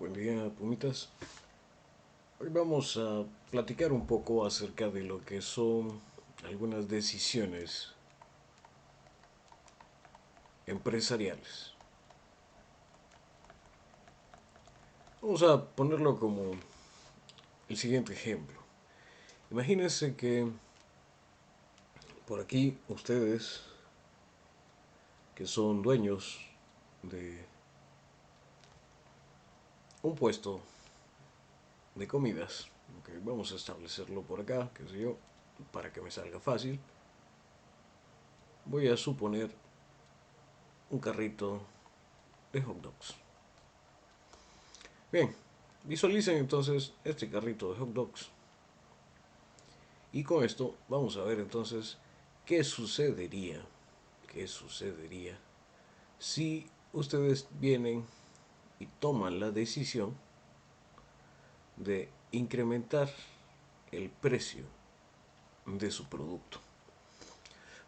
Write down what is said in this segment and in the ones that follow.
Buen día, Pumitas. Hoy vamos a platicar un poco acerca de lo que son algunas decisiones empresariales. Vamos a ponerlo como el siguiente ejemplo. Imagínense que por aquí ustedes, que son dueños de un puesto de comidas, okay, vamos a establecerlo por acá, qué sé yo, para que me salga fácil. Voy a suponer un carrito de hot dogs. Bien, visualicen entonces este carrito de hot dogs. Y con esto vamos a ver entonces qué sucedería si ustedes vienen y toman la decisión de incrementar el precio de su producto.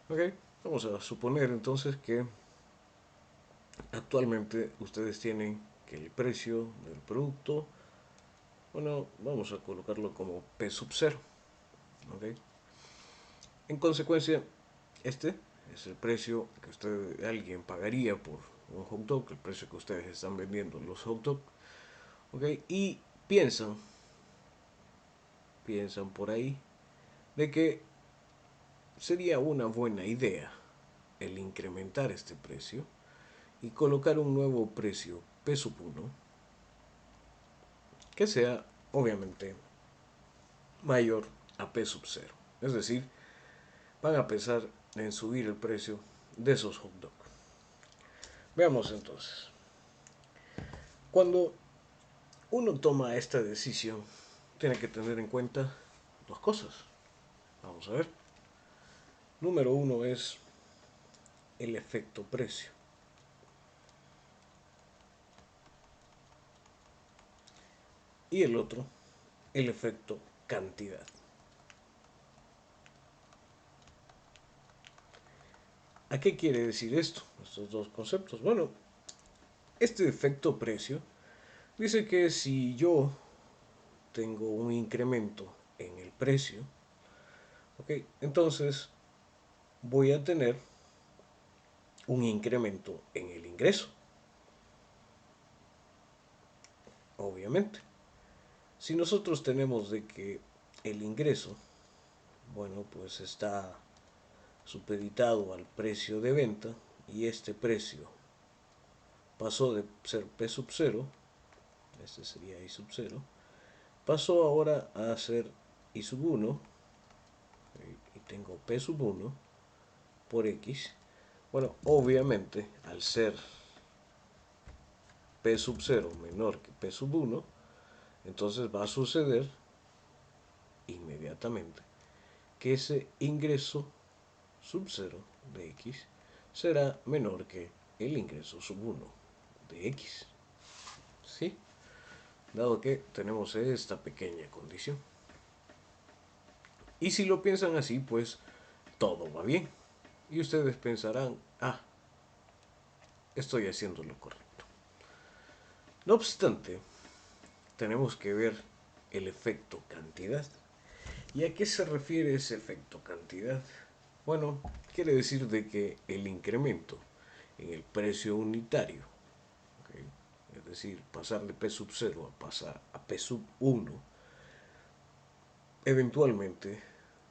Ok, vamos a suponer entonces que actualmente ustedes tienen que el precio del producto, bueno, vamos a colocarlo como P sub 0. Ok, en consecuencia, este es el precio que alguien pagaría por un hot dog, el precio que ustedes están vendiendo los hot dogs. ¿Okay? Y piensan por ahí de que sería una buena idea el incrementar este precio y colocar un nuevo precio P sub 1 que sea obviamente mayor a P sub 0. Es decir, van a pensar en subir el precio de esos hot dogs. Veamos entonces. Cuando uno toma esta decisión, tiene que tener en cuenta dos cosas. Vamos a ver. Número uno es el efecto precio. Y el otro, el efecto cantidad. ¿A qué quiere decir esto? Estos dos conceptos. Bueno, este efecto precio dice que si yo tengo un incremento en el precio, ¿ok? Entonces voy a tener un incremento en el ingreso, obviamente. Si nosotros tenemos de que el ingreso, bueno, pues está supeditado al precio de venta y este precio pasó de ser P sub 0, este sería I sub 0, pasó ahora a ser I sub 1 y tengo P sub 1 por X. Bueno, obviamente al ser P sub 0 menor que P sub 1, entonces va a suceder inmediatamente que ese ingreso sub 0 de X será menor que el ingreso sub 1 de X. ¿Sí? Dado que tenemos esta pequeña condición. Y si lo piensan así, pues todo va bien. Y ustedes pensarán, estoy haciendo lo correcto. No obstante, tenemos que ver el efecto cantidad. ¿Y a qué se refiere ese efecto cantidad? Bueno, quiere decir de que el incremento en el precio unitario, ¿okay? Es decir, pasar de P sub 0 a pasar a P sub 1, eventualmente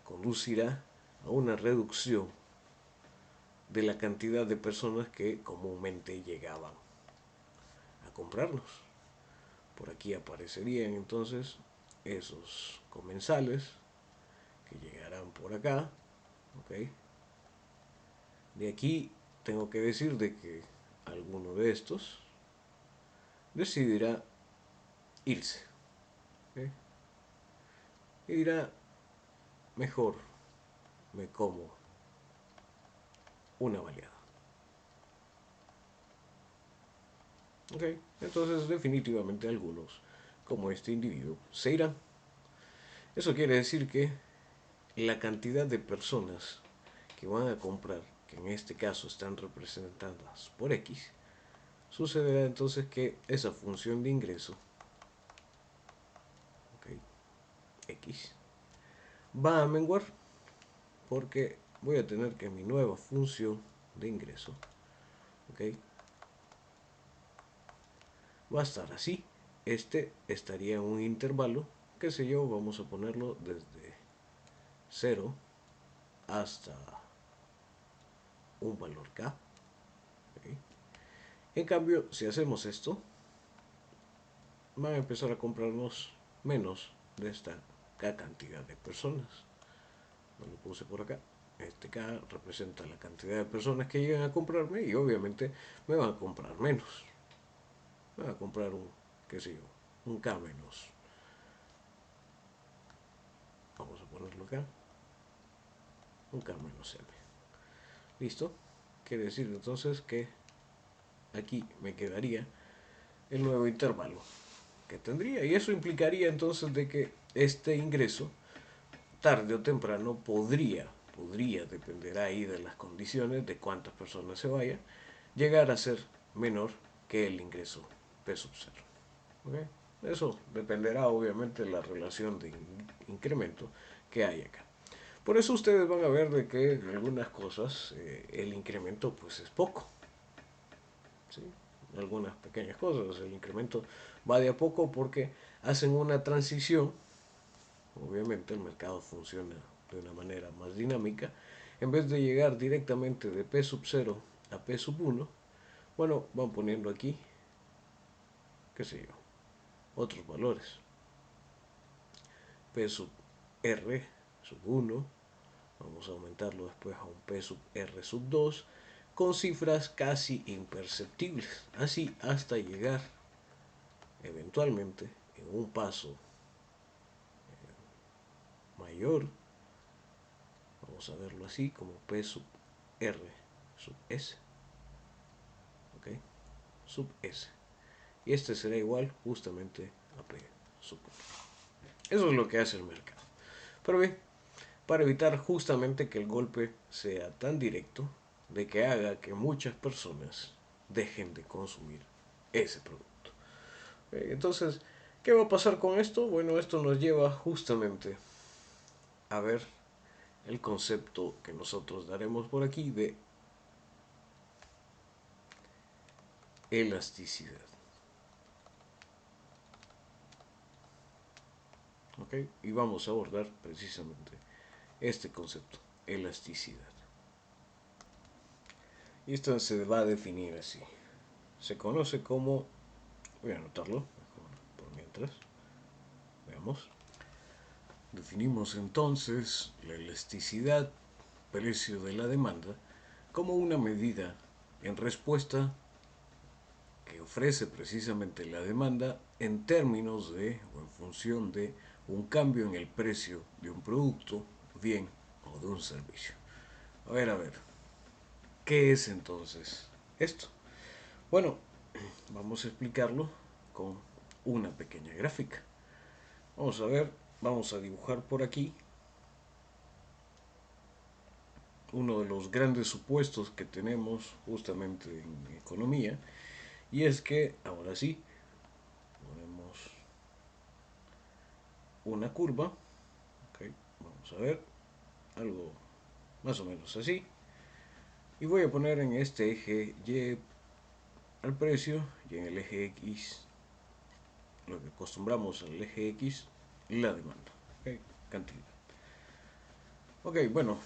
conducirá a una reducción de la cantidad de personas que comúnmente llegaban a comprarnos. Por aquí aparecerían entonces esos comensales que llegarán por acá. ¿Okay? De aquí tengo que decir de que alguno de estos decidirá irse. ¿Okay? Y dirá, mejor me como una baleada. ¿Okay? Entonces definitivamente algunos, como este individuo, se irán. Eso quiere decir que la cantidad de personas que van a comprar, que en este caso están representadas por X, sucederá entonces que esa función de ingreso X va a menguar porque voy a tener que mi nueva función de ingreso, ¿ok?, va a estar así. Este estaría en un intervalo, qué sé yo, vamos a ponerlo desde 0 hasta un valor K. ¿Ok? En cambio, si hacemos esto, van a empezar a comprarnos menos de esta K cantidad de personas. Lo puse por acá. Este K representa la cantidad de personas que llegan a comprarme y obviamente me van a comprar menos. Me van a comprar un, qué sé yo, un K menos. Vamos a ponerlo acá. Un K menos M. ¿Listo? Quiere decir entonces que aquí me quedaría el nuevo intervalo que tendría. Y eso implicaría entonces de que este ingreso, tarde o temprano, podría, dependerá ahí de las condiciones, de cuántas personas se vayan, llegar a ser menor que el ingreso P sub 0. ¿Okay? Eso dependerá obviamente de la relación de incremento que hay acá. Por eso ustedes van a ver de que en algunas cosas el incremento pues es poco. ¿Sí? Algunas pequeñas cosas, el incremento va de a poco porque hacen una transición. Obviamente el mercado funciona de una manera más dinámica. En vez de llegar directamente de P sub 0 a P sub 1, bueno, van poniendo aquí, qué sé yo, otros valores. P sub R sub 1, vamos a aumentarlo después a un P sub R sub 2, con cifras casi imperceptibles, así hasta llegar eventualmente en un paso mayor, vamos a verlo así, como P sub R sub S, ¿ok? Sub S. Y este será igual justamente a P sub 1. Eso es lo que hace el mercado. Pero bien, para evitar justamente que el golpe sea tan directo, de que haga que muchas personas dejen de consumir ese producto. Entonces, ¿qué va a pasar con esto? Bueno, esto nos lleva justamente a ver el concepto que nosotros daremos por aquí de elasticidad. ¿Ok? Y vamos a abordar precisamente este concepto, elasticidad. Y esto se va a definir así. Se conoce como, voy a anotarlo mejor por mientras, veamos. Definimos entonces la elasticidad, precio de la demanda, como una medida en respuesta que ofrece precisamente la demanda en términos de o en función de un cambio en el precio de un producto, bien o de un servicio. A ver, ¿qué es entonces esto? Bueno, vamos a explicarlo con una pequeña gráfica. Vamos a ver, vamos a dibujar por aquí uno de los grandes supuestos que tenemos justamente en economía, y es que, ahora sí, ponemos una curva, okay, vamos a ver, algo más o menos así, y voy a poner en este eje Y al precio y en el eje X, lo que acostumbramos al eje X, la demanda, okay, cantidad. Ok, bueno,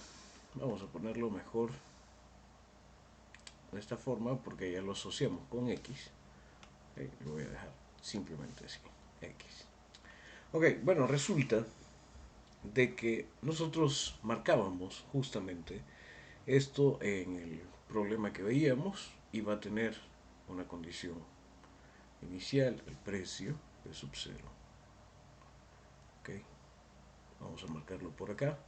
vamos a ponerlo mejor de esta forma porque ya lo asociamos con X. Okay, lo voy a dejar simplemente así, X. Ok, bueno, resulta de que nosotros marcábamos justamente esto en el problema que veíamos. Iba a tener una condición inicial, el precio de sub 0. Ok, vamos a marcarlo por acá.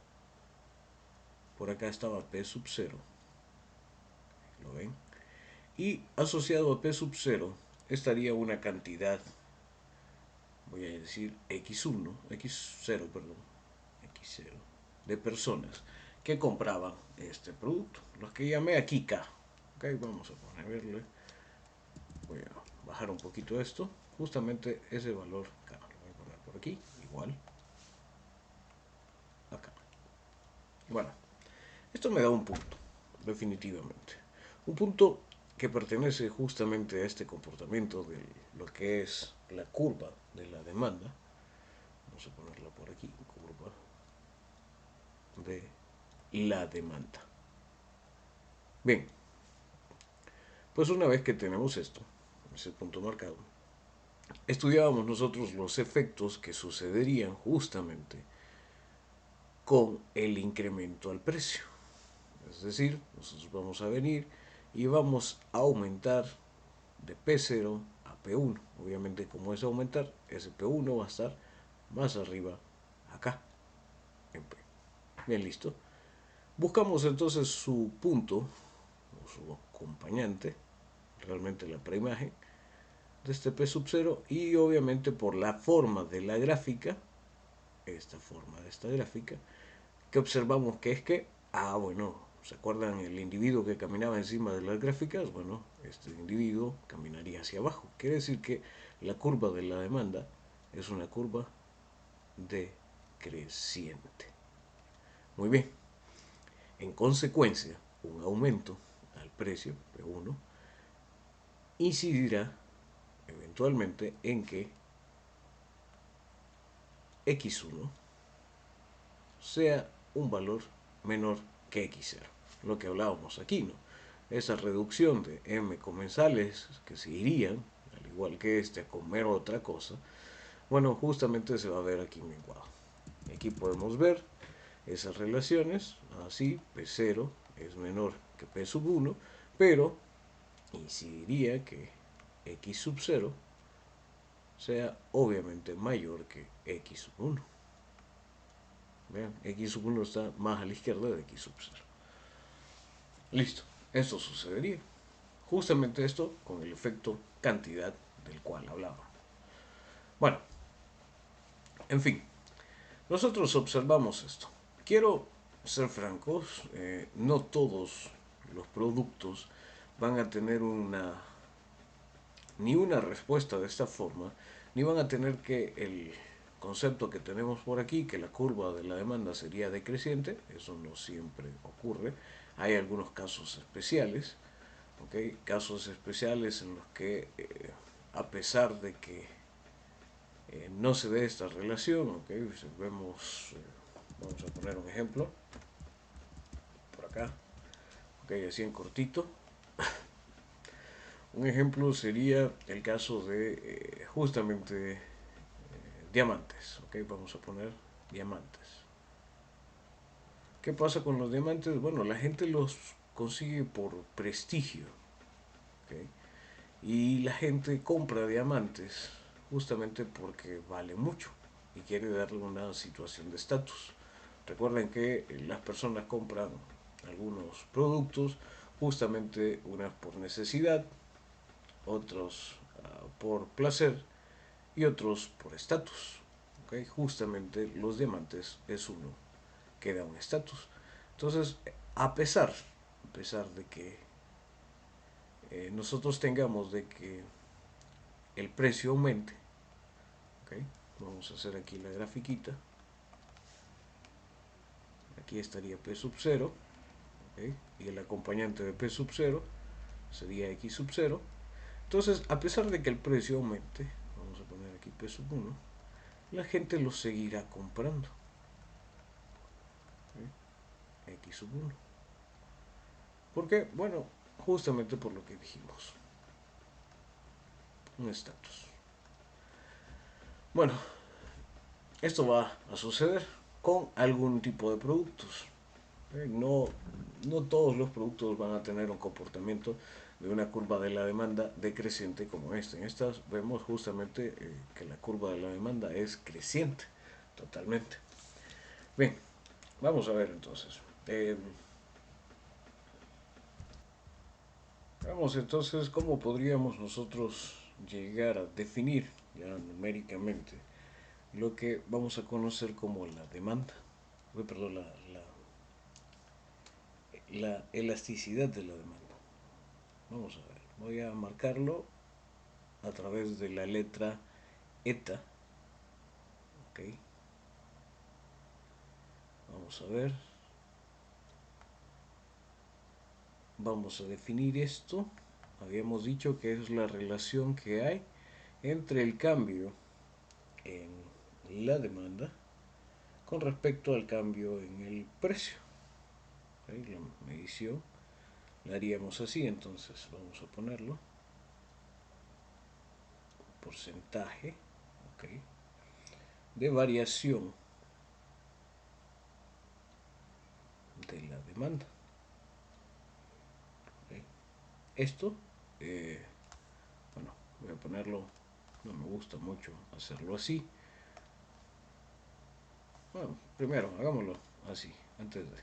Por acá estaba P sub 0. ¿Lo ven? Y asociado a P sub 0 estaría una cantidad, voy a decir X1, X0, perdón, X0, de personas que compraban este producto. Los que llamé aquí K. Ok, vamos a ponerle, voy a bajar un poquito esto, justamente ese valor K. Lo voy a poner por aquí, igual. Bueno, esto me da un punto, definitivamente. Un punto que pertenece justamente a este comportamiento de lo que es la curva de la demanda. Vamos a ponerla por aquí, curva de la demanda. Bien, pues una vez que tenemos esto, ese punto marcado, estudiábamos nosotros los efectos que sucederían justamente con el incremento al precio. Es decir, nosotros vamos a venir y vamos a aumentar de P0 a P1. Obviamente, como es aumentar, ese P1 va a estar más arriba acá, en P. Bien, listo. Buscamos entonces su punto, o su acompañante, realmente la preimagen, de este P sub 0 y obviamente por la forma de la gráfica, esta forma de esta gráfica, que observamos que es que, bueno, ¿se acuerdan el individuo que caminaba encima de las gráficas? Bueno, este individuo caminaría hacia abajo. Quiere decir que la curva de la demanda es una curva decreciente. Muy bien. En consecuencia, un aumento al precio P1 incidirá eventualmente en que X1 sea un valor menor que X0. Lo que hablábamos aquí, ¿no? Esa reducción de M comensales que se irían, al igual que este, a comer otra cosa, bueno, justamente se va a ver aquí menguado. Aquí podemos ver esas relaciones, así P0 es menor que P sub 1, pero incidiría que X sub 0 sea obviamente mayor que X sub 1. Vean, X sub 1 está más a la izquierda de X sub 0. Listo, esto sucedería. Justamente esto con el efecto cantidad del cual hablaba. Bueno, en fin, nosotros observamos esto. Quiero ser francos, no todos los productos van a tener ni una respuesta de esta forma, ni van a tener que el concepto que tenemos por aquí, que la curva de la demanda sería decreciente, eso no siempre ocurre. Hay algunos casos especiales, ¿okay? Casos especiales en los que a pesar de que no se dé esta relación, ¿okay? Si vemos, vamos a poner un ejemplo, por acá, ¿okay? Así en cortito. Un ejemplo sería el caso de justamente diamantes, ¿okay? Vamos a poner diamantes. ¿Qué pasa con los diamantes? Bueno, la gente los consigue por prestigio, ¿okay? Y la gente compra diamantes justamente porque vale mucho y quiere darle una situación de estatus. Recuerden que las personas compran algunos productos justamente unas por necesidad, otros por placer y otros por estatus. ¿Okay? Justamente los diamantes es uno que da un estatus. Entonces, a pesar de que nosotros tengamos de que el precio aumente, ¿okay? Vamos a hacer aquí la grafiquita, aquí estaría P sub 0, ¿okay? Y el acompañante de P sub 0 sería X sub 0. Entonces, a pesar de que el precio aumente, vamos a poner aquí P sub 1, la gente lo seguirá comprando, ¿okay? X sub 1. ¿Por qué? Bueno, justamente por lo que dijimos, un estatus. Bueno, esto va a suceder con algún tipo de productos. No, no todos los productos van a tener un comportamiento de una curva de la demanda decreciente como esta. En estas vemos justamente que la curva de la demanda es creciente totalmente. Bien, vamos a ver entonces. Vamos entonces cómo podríamos nosotros llegar a definir ya numéricamente lo que vamos a conocer como la demanda, perdón, la elasticidad de la demanda. Vamos a ver, voy a marcarlo a través de la letra eta. Ok, vamos a ver. vamos a definir esto. Habíamos dicho que es la relación que hay entre el cambio en la demanda con respecto al cambio en el precio. ¿Okay? La medición la haríamos así, entonces vamos a ponerlo porcentaje, ¿okay?, de variación de la demanda. ¿Okay? Esto, bueno, voy a ponerlo, no me gusta mucho hacerlo así. Bueno, primero hagámoslo así, antes de...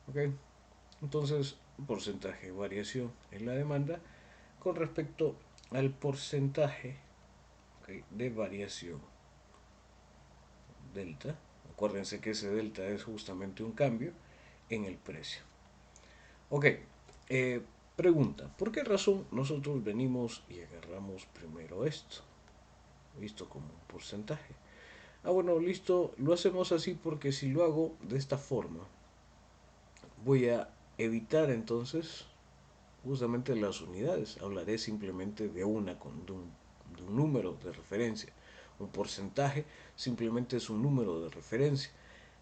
¿Ok? Entonces, porcentaje de variación en la demanda con respecto al porcentaje, ¿okay?, de variación delta. Acuérdense que ese delta es justamente un cambio en el precio. Ok, pregunta, ¿por qué razón nosotros venimos y agarramos primero esto, visto como un porcentaje? Bueno, listo, lo hacemos así porque si lo hago de esta forma, voy a evitar entonces justamente las unidades. Hablaré simplemente de de un número de referencia. Un porcentaje simplemente es un número de referencia.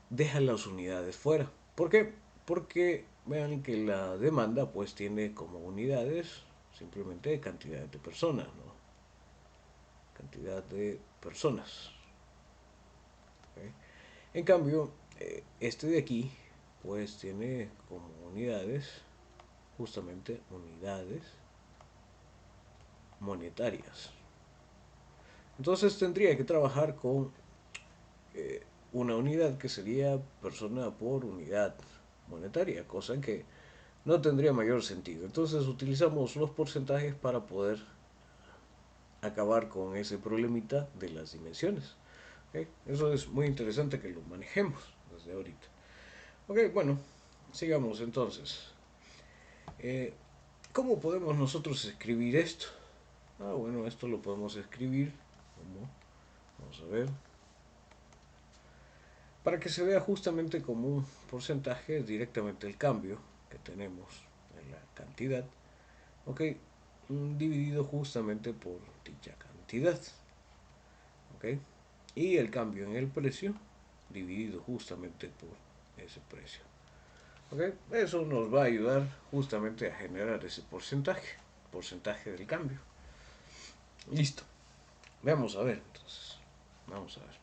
Deja las unidades fuera. ¿Por qué? Porque vean que la demanda pues tiene como unidades simplemente cantidad de personas, ¿no? Cantidad de personas. ¿Okay? En cambio, este de aquí pues tiene como unidades justamente unidades monetarias. Entonces tendría que trabajar con una unidad que sería persona por unidad monetaria, cosa que no tendría mayor sentido. Entonces utilizamos los porcentajes para poder acabar con ese problemita de las dimensiones. ¿Okay? Eso es muy interesante que lo manejemos desde ahorita. Ok, bueno, sigamos entonces. Eh, ¿Cómo podemos nosotros escribir esto? Bueno, esto lo podemos escribir como, vamos a ver, para que se vea justamente como un porcentaje directamente el cambio que tenemos en la cantidad, ok, dividido justamente por dicha cantidad, ok, y el cambio en el precio dividido justamente por ese precio, ok. Eso nos va a ayudar justamente a generar ese porcentaje del cambio. Listo. Vamos a ver entonces. Vamos a ver.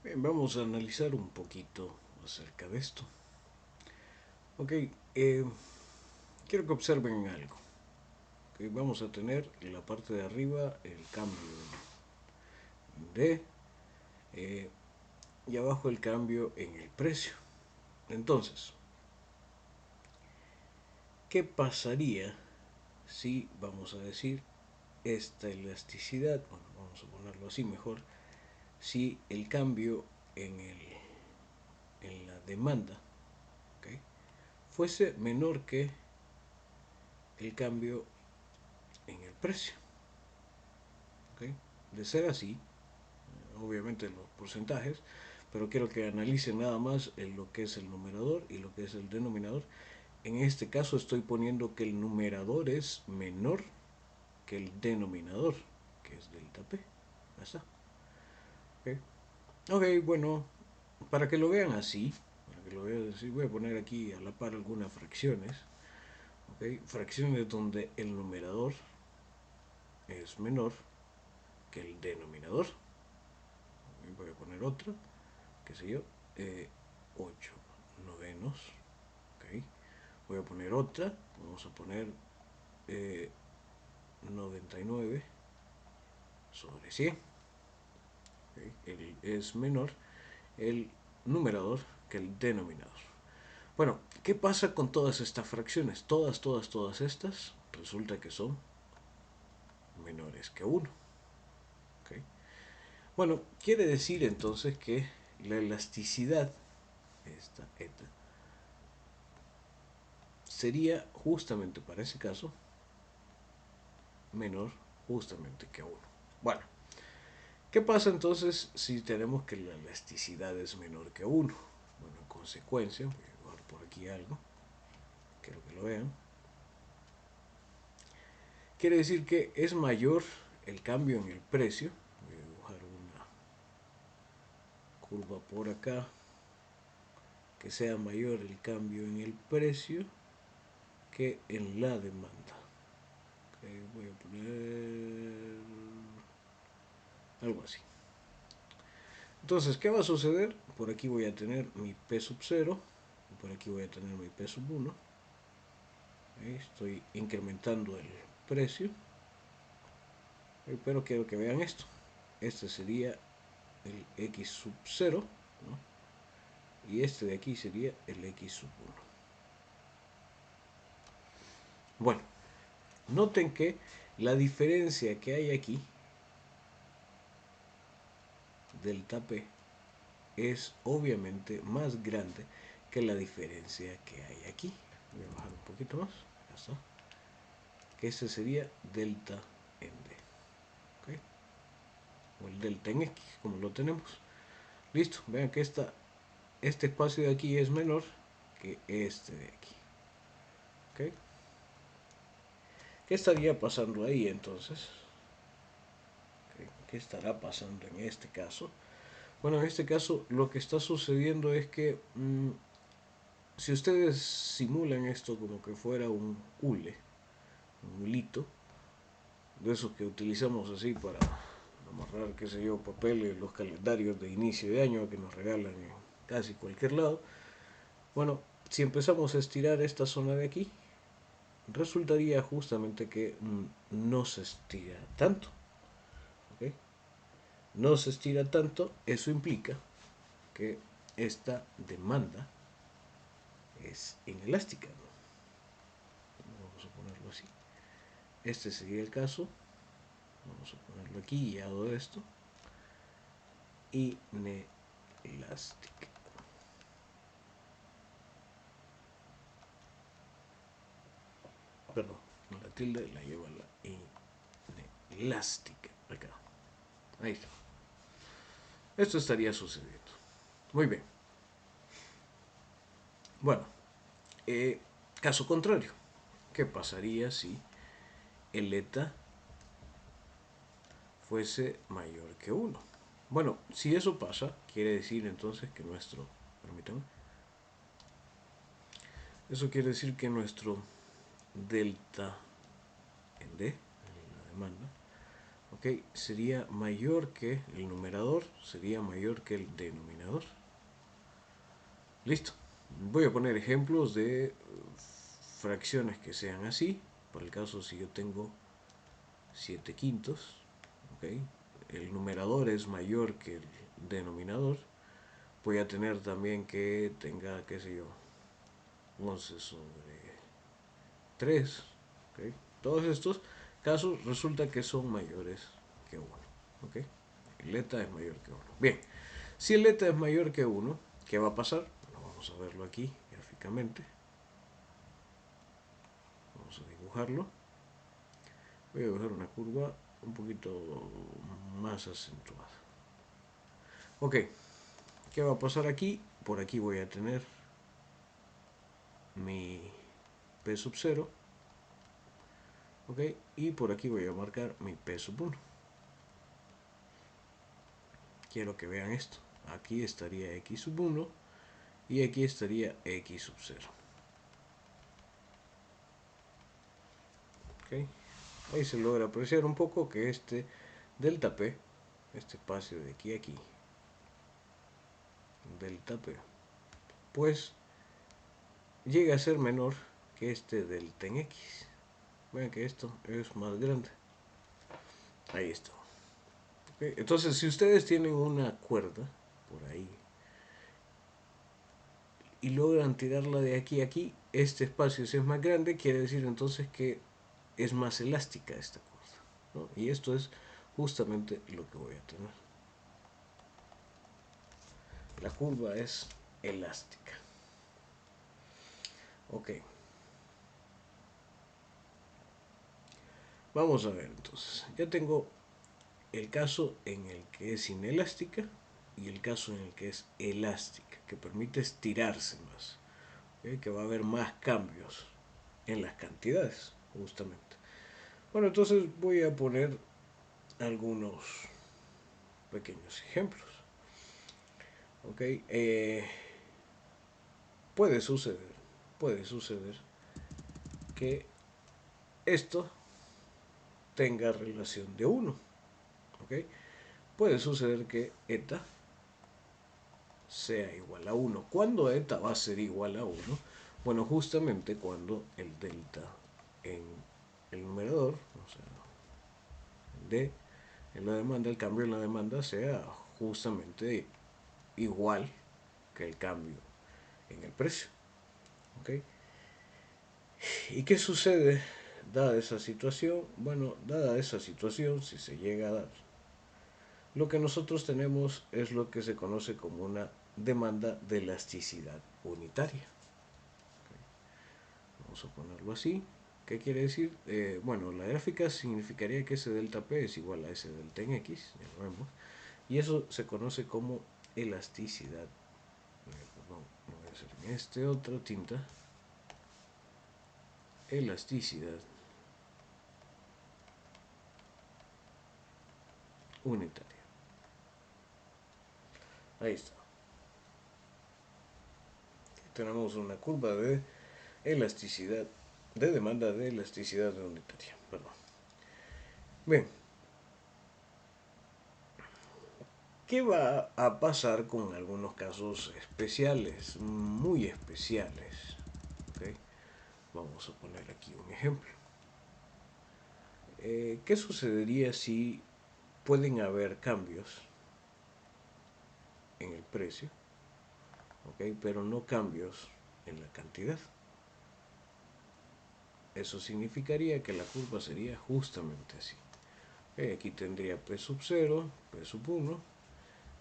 Bien, vamos a analizar un poquito acerca de esto. Ok, quiero que observen algo. Okay, vamos a tener en la parte de arriba el cambio de y abajo el cambio en el precio. Entonces, ¿qué pasaría si, vamos a decir, esta elasticidad, bueno, vamos a ponerlo así mejor, si el cambio en la demanda, ¿okay?, fuese menor que el cambio en el precio? ¿Okay? De ser así, obviamente los porcentajes, pero quiero que analicen nada más lo que es el numerador y lo que es el denominador. En este caso estoy poniendo que el numerador es menor que el denominador, que es delta P. Ya está. ¿Okay? Ok, bueno, para que lo vean así, voy a poner aquí a la par algunas fracciones. ¿Okay? Fracciones donde el numerador es menor que el denominador. ¿Okay? Voy a poner otra, qué sé yo, 8 novenos. ¿Okay? Voy a poner otra, vamos a poner 99 sobre 100. ¿Okay? Es menor el numerador que el denominador. Bueno, ¿qué pasa con todas estas fracciones? Todas estas resulta que son menores que 1. ¿Okay? Bueno, quiere decir entonces que la elasticidad, esta eta, sería justamente para ese caso menor justamente que 1. Bueno, ¿qué pasa entonces si tenemos que la elasticidad es menor que 1? Bueno, en consecuencia, voy a llevar por aquí algo. quiero que lo vean, quiere decir que es mayor el cambio en el precio. Voy a dibujar una curva por acá, que sea mayor el cambio en el precio que en la demanda. Okay, voy a poner algo así. Entonces, ¿qué va a suceder? Por aquí voy a tener mi P sub 0, y por aquí voy a tener mi P sub 1. Estoy incrementando el precio, pero quiero que vean esto. Este sería el X sub 0, ¿no? Y este de aquí sería el X sub 1. Bueno, noten que la diferencia que hay aquí, delta P, es obviamente más grande que la diferencia que hay aquí. Voy a bajar un poquito más, ya está. Que este sería delta en D, ¿okay? O el delta en X, como lo tenemos. Listo, vean que este espacio de aquí es menor que este de aquí, ¿okay? ¿Qué estaría pasando ahí entonces? ¿Qué estará pasando en este caso? Bueno, en este caso lo que está sucediendo es que si ustedes simulan esto como que fuera un hule, un hilito, de esos que utilizamos así para amarrar, qué sé yo, papeles, los calendarios de inicio de año que nos regalan en casi cualquier lado. Bueno, si empezamos a estirar esta zona de aquí, resultaría justamente que no se estira tanto, ¿okay? No se estira tanto, eso implica que esta demanda es inelástica, ¿no? Vamos a ponerlo así. Este sería el caso. Vamos a ponerlo aquí y hago esto. Inelástica. Perdón, la tilde la lleva la inelástica. Acá. Ahí está. Esto estaría sucediendo. Muy bien. Bueno, caso contrario. ¿Qué pasaría si el eta fuese mayor que 1? Bueno, si eso pasa, quiere decir entonces que permítanme, eso quiere decir que nuestro delta en D, en la demanda, ¿ok? Sería mayor que el numerador, sería mayor que el denominador. Listo. Voy a poner ejemplos de fracciones que sean así. Por el caso si yo tengo 7 quintos, ¿ok? El numerador es mayor que el denominador. Voy a tener también que tenga, qué sé yo, 11 sobre 3, ¿okay? Todos estos casos resulta que son mayores que 1, ¿okay? El eta es mayor que 1. Bien, si el eta es mayor que 1, ¿qué va a pasar? Bueno, vamos a verlo aquí gráficamente. Vamos a dibujarlo. Voy a dibujar una curva un poquito más acentuada. Ok, ¿qué va a pasar aquí? Por aquí voy a tener mi P sub 0, ok, y por aquí voy a marcar mi P sub 1. Quiero que vean esto. Aquí estaría X sub 1 y aquí estaría X sub 0. Okay. Ahí se logra apreciar un poco que este delta P, este espacio de aquí a aquí, delta P, pues llega a ser menor que este delta en X. Vean que esto es más grande. Ahí está. Okay. Entonces, si ustedes tienen una cuerda por ahí y logran tirarla de aquí a aquí, este espacio si es más grande, quiere decir entonces que es más elástica esta cuerda, ¿no? Y esto es justamente lo que voy a tener. La curva es elástica. Ok. Vamos a ver entonces. Ya tengo el caso en el que es inelástica y el caso en el que es elástica, que permite estirarse más, ¿okay? Que va a haber más cambios en las cantidades, justamente. Bueno, entonces voy a poner algunos pequeños ejemplos. Ok, puede suceder, puede suceder que esto tenga relación de 1. ¿Ok? Puede suceder que eta sea igual a 1. ¿Cuándo eta va a ser igual a 1? Bueno, justamente cuando el delta en el numerador, o sea, D en la demanda, el cambio en la demanda sea justamente igual que el cambio en el precio. ¿Ok? ¿Y qué sucede dada esa situación? Bueno, dada esa situación, si se llega a dar, lo que nosotros tenemos es lo que se conoce como una demanda de elasticidad unitaria. Vamos a ponerlo así. ¿Qué quiere decir? Bueno, la gráfica significaría que ese delta P es igual a ese delta en X, ya lo vemos, y eso se conoce como elasticidad. Perdón, lo voy a hacer en este otro tinta. Elasticidad unitaria. Ahí está. Tenemos una curva de elasticidad, de demanda de elasticidad unitaria. Perdón. Bien, ¿qué va a pasar con algunos casos especiales, muy especiales? ¿Okay? Vamos a poner aquí un ejemplo. ¿Qué sucedería si pueden haber cambios en el precio, ¿okay? Pero no cambios en la cantidad? Eso significaría que la curva sería justamente así. Aquí tendría P sub 0, P sub 1,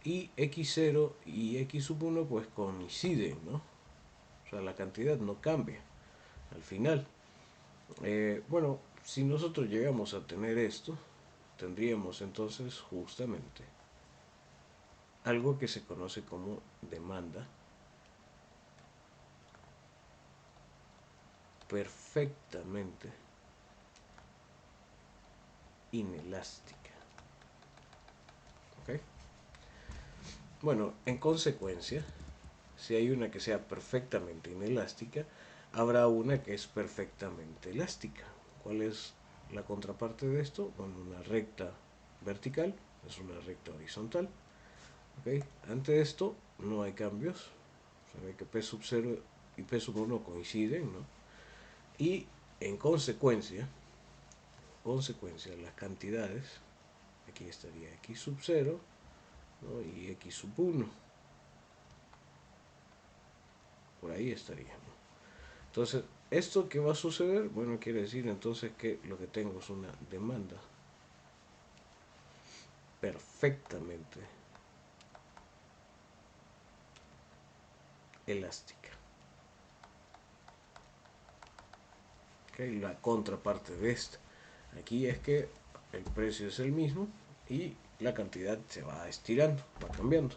y X0 y X sub 1 pues coinciden, ¿no? O sea, la cantidad no cambia al final. Bueno, si nosotros llegamos a tener esto, tendríamos entonces justamente algo que se conoce como demanda perfectamente inelástica. ¿Ok? Bueno, en consecuencia, si hay una que sea perfectamente inelástica, habrá una que es perfectamente elástica. ¿Cuál es la contraparte de esto? Bueno, una recta vertical es una recta horizontal. ¿Okay? Ante esto no hay cambios. Se ve que P sub 0 y P sub 1 coinciden, ¿no? Y en consecuencia, las cantidades, aquí estaría X sub 0, ¿no? Y X sub 1. Por ahí estaría, ¿no? Entonces, ¿esto qué va a suceder? Bueno, quiere decir entonces que lo que tengo es una demanda perfectamente elástica. ¿Okay? La contraparte de esta aquí es que el precio es el mismo y la cantidad se va estirando, va cambiando.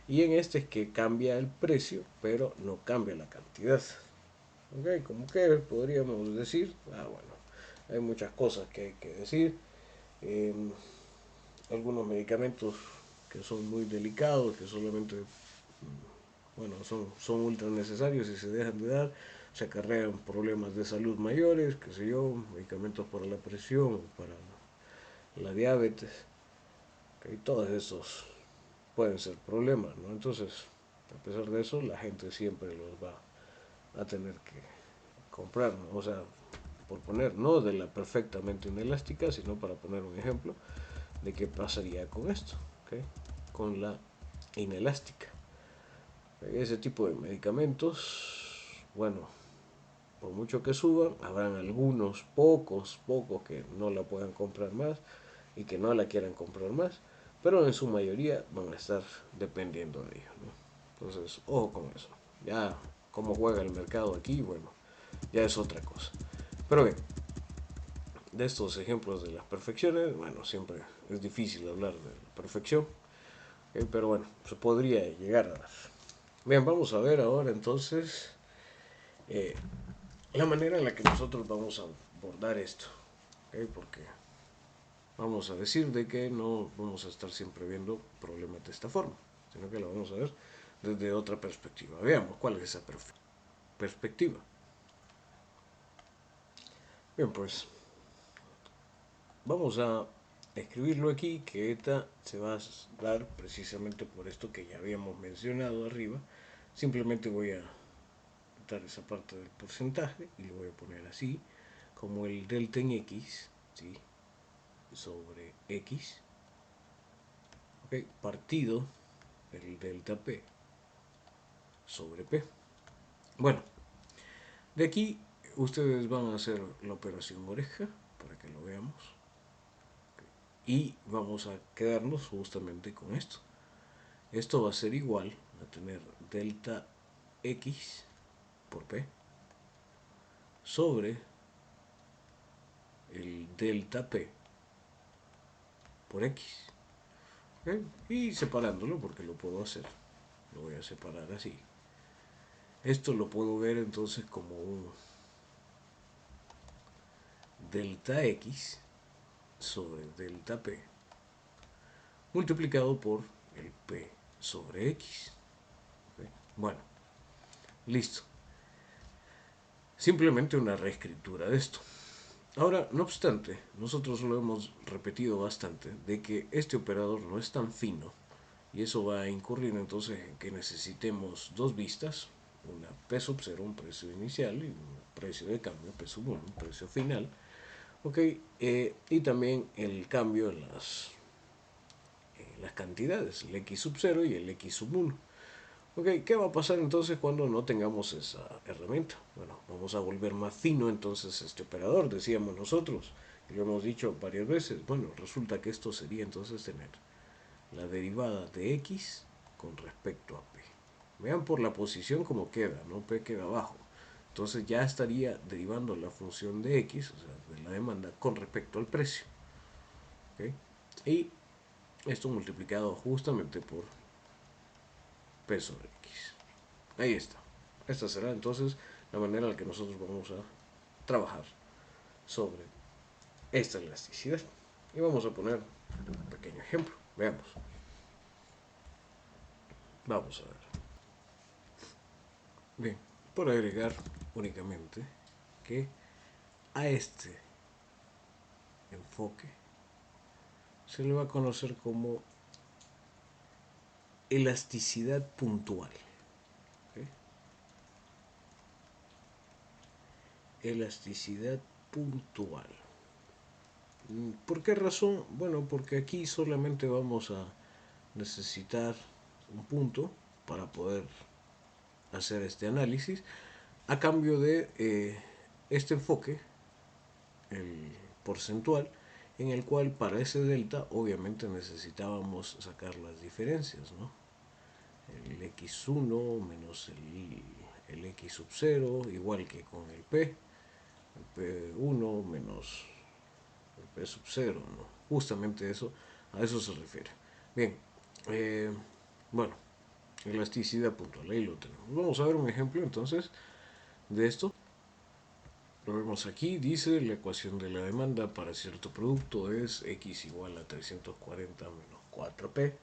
Y en este es que cambia el precio, pero no cambia la cantidad. ¿Okay? Como que podríamos decir, bueno, hay muchas cosas que hay que decir. Eh, Algunos medicamentos que son muy delicados, que solamente bueno, son ultra necesarios y se dejan de dar, se acarrean problemas de salud mayores, qué sé yo, medicamentos para la presión, para la diabetes, y todos esos pueden ser problemas, ¿no? Entonces, a pesar de eso, la gente siempre los va a tener que comprar, ¿no? O sea, por poner, no de la perfectamente inelástica, sino para poner un ejemplo de qué pasaría con esto, ¿okay? Con la inelástica. Ese tipo de medicamentos, bueno, por mucho que suban, habrán algunos, pocos que no la puedan comprar más y que no la quieran comprar más, pero en su mayoría van a estar dependiendo de ellos, ¿no? Entonces, ojo con eso. Ya cómo juega el mercado aquí, bueno, ya es otra cosa. Pero bien, de estos ejemplos de las perfecciones, bueno, siempre es difícil hablar de la perfección, pero bueno, se podría llegar a dar. Bien, vamos a ver ahora entonces la manera en la que nosotros vamos a abordar esto, ¿okay? Porque vamos a decir de que no vamos a estar siempre viendo problemas de esta forma, sino que lo vamos a ver desde otra perspectiva. Veamos cuál es esa perspectiva. Bien, pues vamos a escribirlo aquí, que ETA se va a dar precisamente por esto que ya habíamos mencionado arriba. Simplemente voy a quitar esa parte del porcentaje y lo voy a poner así, como el delta en X, ¿sí? Sobre X, ¿okay? Partido el delta P sobre P. Bueno, de aquí ustedes van a hacer la operación oreja para que lo veamos. Y vamos a quedarnos justamente con esto. Esto va a ser igual a tener delta X por P sobre el delta P por X. ¿Okay? Y separándolo, porque lo puedo hacer, lo voy a separar así. Esto lo puedo ver entonces como un delta X sobre delta P multiplicado por el P sobre X. ¿Okay? Bueno, listo. Simplemente una reescritura de esto. Ahora, no obstante, nosotros lo hemos repetido bastante, de que este operador no es tan fino y eso va a incurrir entonces en que necesitemos dos vistas, una P sub 0, un precio inicial, y un precio de cambio, P sub 1, un precio final, ¿ok? Y también el cambio en las cantidades, el X sub 0 y el X sub 1. Ok, ¿qué va a pasar entonces cuando no tengamos esa herramienta? Bueno, vamos a volver más fino entonces este operador, decíamos nosotros, y lo hemos dicho varias veces. Bueno, resulta que esto sería entonces tener la derivada de X con respecto a P. Vean por la posición como queda, ¿no? P queda abajo. Entonces ya estaría derivando la función de X, o sea, de la demanda, con respecto al precio. ¿Okay? Y esto multiplicado justamente por P sobre X. Ahí está. Esta será entonces la manera en la que nosotros vamos a trabajar sobre esta elasticidad. Y vamos a poner un pequeño ejemplo. Veamos. Vamos a ver. Bien, por agregar únicamente que a este enfoque se le va a conocer como elasticidad puntual. ¿Okay? Elasticidad puntual. ¿Por qué razón? Bueno, porque aquí solamente vamos a necesitar un punto para poder hacer este análisis a cambio de este enfoque, el porcentual, en el cual para ese delta obviamente necesitábamos sacar las diferencias, ¿no? El x1 menos el x sub 0, igual que con el p1 menos el p sub 0, ¿no? Justamente eso, a eso se refiere. Bien, bueno, elasticidad puntual, ahí lo tenemos. Vamos a ver un ejemplo entonces de esto. Lo vemos aquí, dice la ecuación de la demanda para cierto producto es x igual a 340 menos 4p.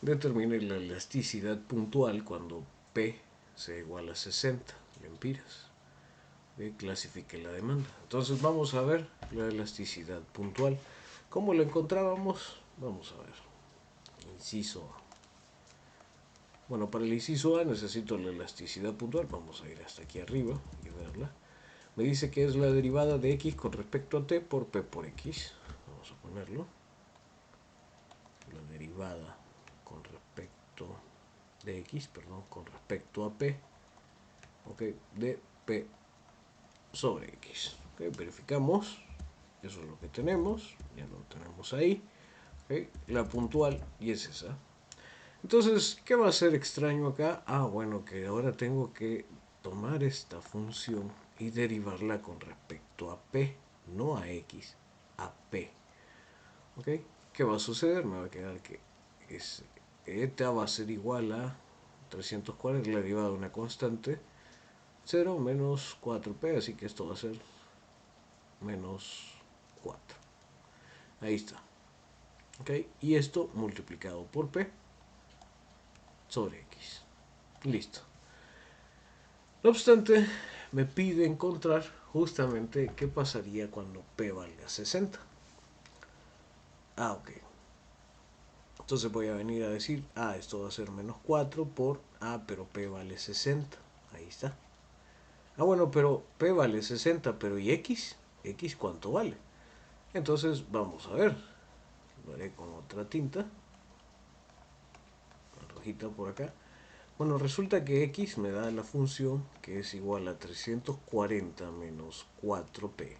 Determine la elasticidad puntual cuando p sea igual a 60 lempiras. Clasifique la demanda. Entonces vamos a ver la elasticidad puntual. ¿Cómo la encontrábamos? Vamos a ver. Inciso A. Bueno, para el inciso A necesito la elasticidad puntual. Vamos a ir hasta aquí arriba y verla. Me dice que es la derivada de x con respecto a t por p por x. Vamos a ponerlo. La derivada con respecto de x, perdón, con respecto a p, ok, de p sobre x. Okay, verificamos. Eso es lo que tenemos. Ya lo tenemos ahí. Okay, la puntual y es esa. Entonces, ¿qué va a ser extraño acá? Ah, bueno, que ahora tengo que tomar esta función y derivarla con respecto a p, no a x, a p. ¿Ok? ¿Qué va a suceder? Me va a quedar que eta va a ser igual a 340, la derivada de una constante, 0 menos 4p, así que esto va a ser menos 4. Ahí está. ¿Ok? Y esto multiplicado por p sobre x. Listo. No obstante, me pide encontrar justamente qué pasaría cuando p valga 60. Ok. Entonces voy a venir a decir, esto va a ser menos 4 por, pero p vale 60. Ahí está. Bueno, pero p vale 60, pero ¿y x? ¿X cuánto vale? Entonces vamos a ver. Lo haré con otra tinta. Rojita por acá. Bueno, resulta que x me da la función que es igual a 340 menos 4p.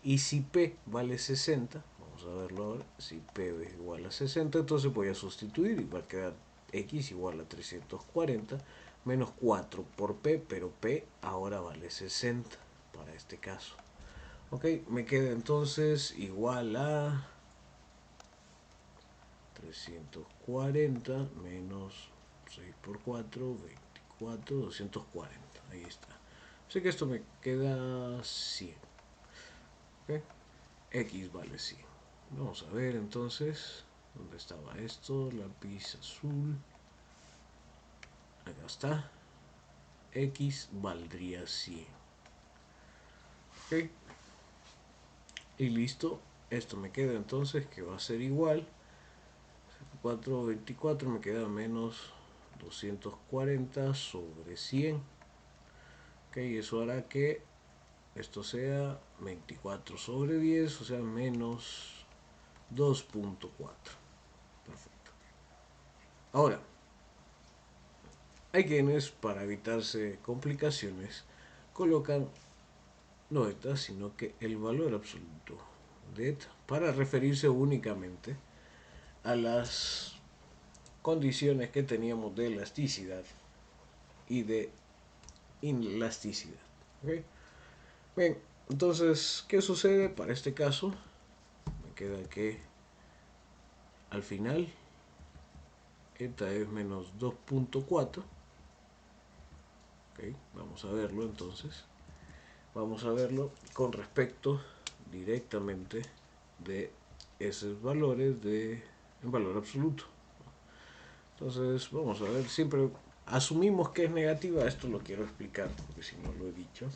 Y si p vale 60, vamos a verlo ahora, si p es igual a 60, entonces voy a sustituir y va a quedar x igual a 340 menos 4 por p, pero p ahora vale 60 para este caso. Ok, me queda entonces igual a 340 menos 6 por 4, 24, 240. Ahí está. Así que esto me queda 100. ¿Okay? X vale 100. Vamos a ver entonces dónde estaba esto. Lápiz azul. Acá está. X valdría 100. ¿Okay? Y listo. Esto me queda entonces que va a ser igual. 424 me queda menos 240 sobre 100. Ok, eso hará que esto sea 24 sobre 10, o sea, menos 2.4. Perfecto. Ahora, hay quienes, para evitarse complicaciones, colocan no eta, sino que el valor absoluto de eta, para referirse únicamente a las condiciones que teníamos de elasticidad y de inelasticidad. ¿Okay? Bien, entonces, ¿qué sucede para este caso? Me queda que al final eta es menos 2.4. ¿Okay? Vamos a verlo entonces. Vamos a verlo con respecto directamente de esos valores de en valor absoluto. Entonces, vamos a ver, siempre asumimos que es negativa, esto lo quiero explicar porque si no lo he dicho.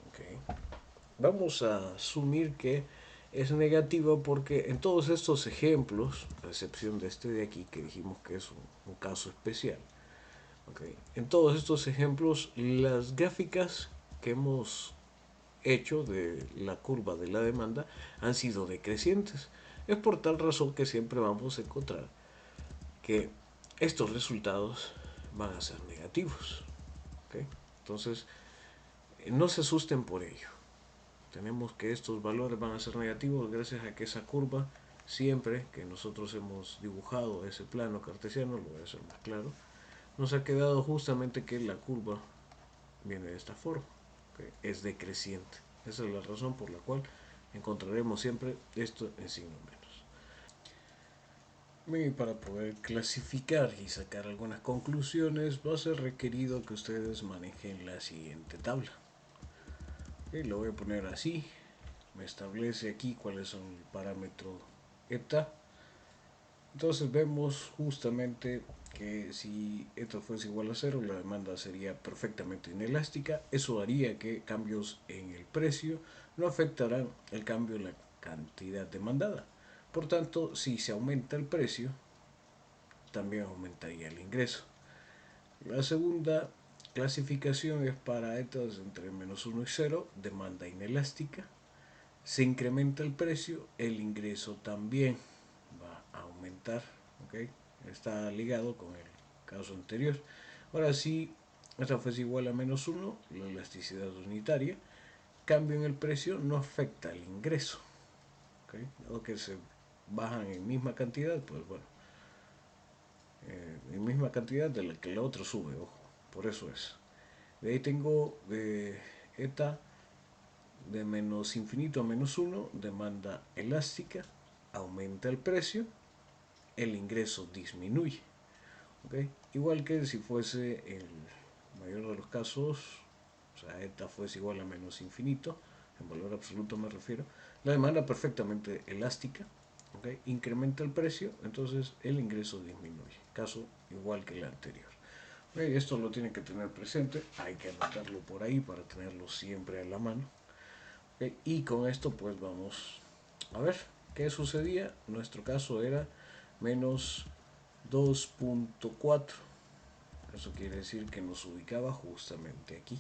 Okay. Vamos a asumir que es negativa porque en todos estos ejemplos, a excepción de este de aquí que dijimos que es un caso especial, okay, en todos estos ejemplos las gráficas que hemos hecho de la curva de la demanda han sido decrecientes. Es por tal razón que siempre vamos a encontrar que estos resultados van a ser negativos. ¿Okay? Entonces, no se asusten por ello. Tenemos que estos valores van a ser negativos gracias a que esa curva, siempre que nosotros hemos dibujado ese plano cartesiano, lo voy a hacer más claro, nos ha quedado justamente que la curva viene de esta forma, ¿okay? Es decreciente. Esa es la razón por la cual encontraremos siempre esto en signo menos. Y para poder clasificar y sacar algunas conclusiones va a ser requerido que ustedes manejen la siguiente tabla. Y lo voy a poner así. Me establece aquí cuáles son el parámetro eta. Entonces vemos justamente que si esto fuese igual a 0, la demanda sería perfectamente inelástica. Eso haría que cambios en el precio no afectarán el cambio en la cantidad demandada. Por tanto, si se aumenta el precio, también aumentaría el ingreso. La segunda clasificación es para etas entre menos 1 y 0, demanda inelástica. Se incrementa el precio, el ingreso también va a aumentar. ¿Okay? Está ligado con el caso anterior. Ahora si esta fuese igual a menos 1, la elasticidad unitaria, cambio en el precio no afecta el ingreso. ¿Okay? Dado que se bajan en misma cantidad, pues bueno, en misma cantidad de la que el otro sube, ojo, por eso es. De ahí tengo de eta de menos infinito a menos 1, demanda elástica, aumenta el precio, el ingreso disminuye. ¿Okay? Igual que si fuese el mayor de los casos o sea, eta fuese igual a menos infinito, en valor absoluto me refiero, la demanda perfectamente elástica, ¿okay? Incrementa el precio, entonces el ingreso disminuye, caso igual que el anterior. ¿Okay? Esto lo tienen que tener presente, hay que anotarlo por ahí para tenerlo siempre a la mano. ¿Okay? Y con esto pues vamos a ver qué sucedía. Nuestro caso era menos 2.4. Eso quiere decir que nos ubicaba justamente aquí.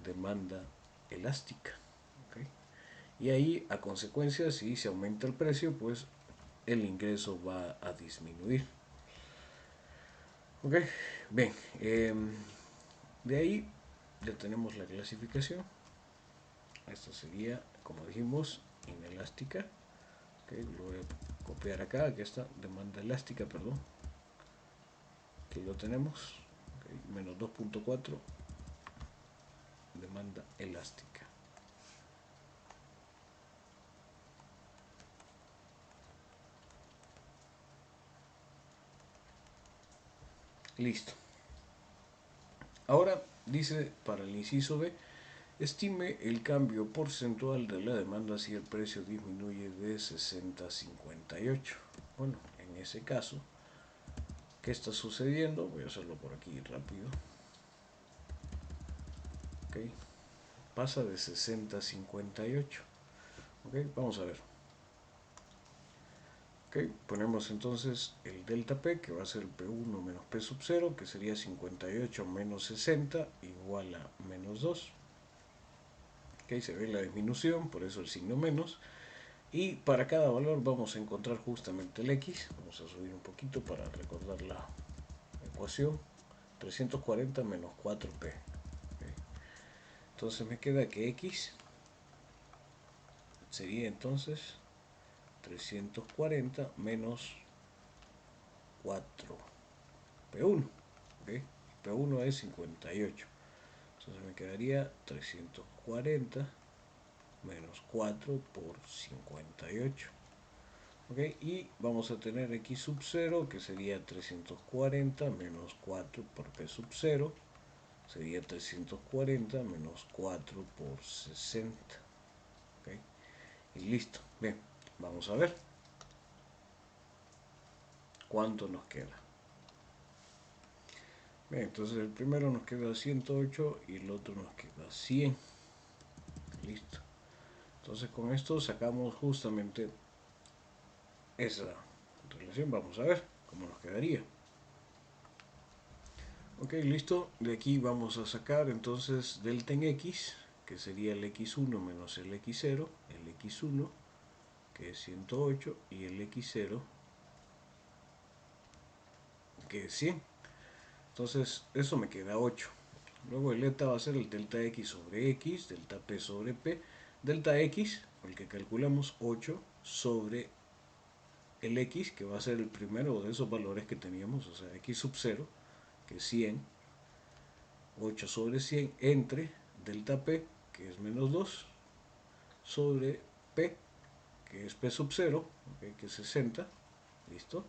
Demanda elástica. ¿Okay? Y ahí, a consecuencia, si se aumenta el precio, pues el ingreso va a disminuir. ¿Ok? Bien. De ahí ya tenemos la clasificación. Esta sería, como dijimos, inelástica. ¿Okay? Lo voy a copiar acá. Aquí está, demanda elástica, perdón. Aquí lo tenemos. ¿Okay? Menos 2.4. Demanda elástica. Listo. Ahora dice para el inciso B, estime el cambio porcentual de la demanda si el precio disminuye de 60 a 58. Bueno, en ese caso, ¿qué está sucediendo? Voy a hacerlo por aquí rápido. ¿Okay? Pasa de 60 a 58. ¿Okay? Vamos a ver. ¿Okay? Ponemos entonces el delta P, que va a ser el P1 menos P sub 0, que sería 58 menos 60 igual a menos 2. ¿Okay? Se ve la disminución, por eso el signo menos. Y para cada valor vamos a encontrar justamente el X. Vamos a subir un poquito para recordar la ecuación. 340 menos 4P. ¿Okay? Entonces me queda que X sería entonces 340 menos 4P1. ¿Okay? P1 es 58. Entonces me quedaría 340 menos 4 por 58. ¿Okay? Y vamos a tener X sub 0, que sería 340 menos 4 por P sub 0. Sería 340 menos 4 por 60. ¿Okay? Y listo. Bien, vamos a ver cuánto nos queda. Bien, entonces el primero nos queda 108 y el otro nos queda 100. Listo. Entonces con esto sacamos justamente esa relación. Vamos a ver cómo nos quedaría. Ok, listo. De aquí vamos a sacar entonces delta en X, que sería el X1 menos el X0, el X1, que es 108, y el X0, que es 100. Entonces eso me queda 8. Luego el eta va a ser el delta X sobre X, delta P sobre P, delta X, el que calculamos 8 sobre el X, que va a ser el primero de esos valores que teníamos, o sea, X sub 0, que es 100, 8 sobre 100, entre delta P, que es menos 2, sobre P, que es P sub 0, okay, que es 60, listo.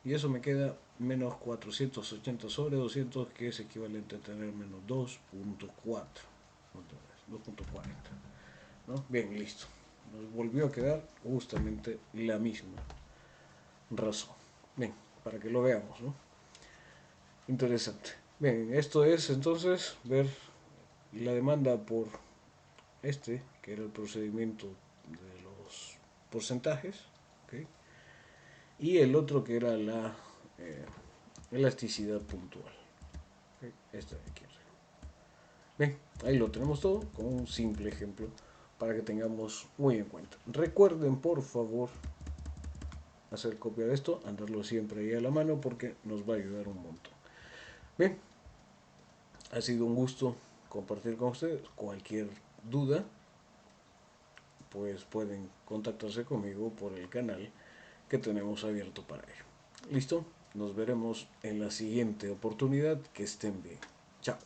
Y eso me queda menos 480 sobre 200, que es equivalente a tener menos 2.4. 2.40. ¿No? Bien, listo. Nos volvió a quedar justamente la misma razón. Bien, para que lo veamos, ¿no? Interesante. Bien, esto es entonces ver la demanda por este, que era el procedimiento de los porcentajes, ¿okay? Y el otro que era la elasticidad puntual. ¿Okay? Esta de aquí arriba. Bien, ahí lo tenemos todo con un simple ejemplo para que tengamos muy en cuenta. Recuerden, por favor, hacer copia de esto, andarlo siempre ahí a la mano porque nos va a ayudar un montón. Bien, ha sido un gusto compartir con ustedes. Cualquier duda, pues pueden contactarse conmigo por el canal que tenemos abierto para ello. Listo, nos veremos en la siguiente oportunidad. Que estén bien. Chao.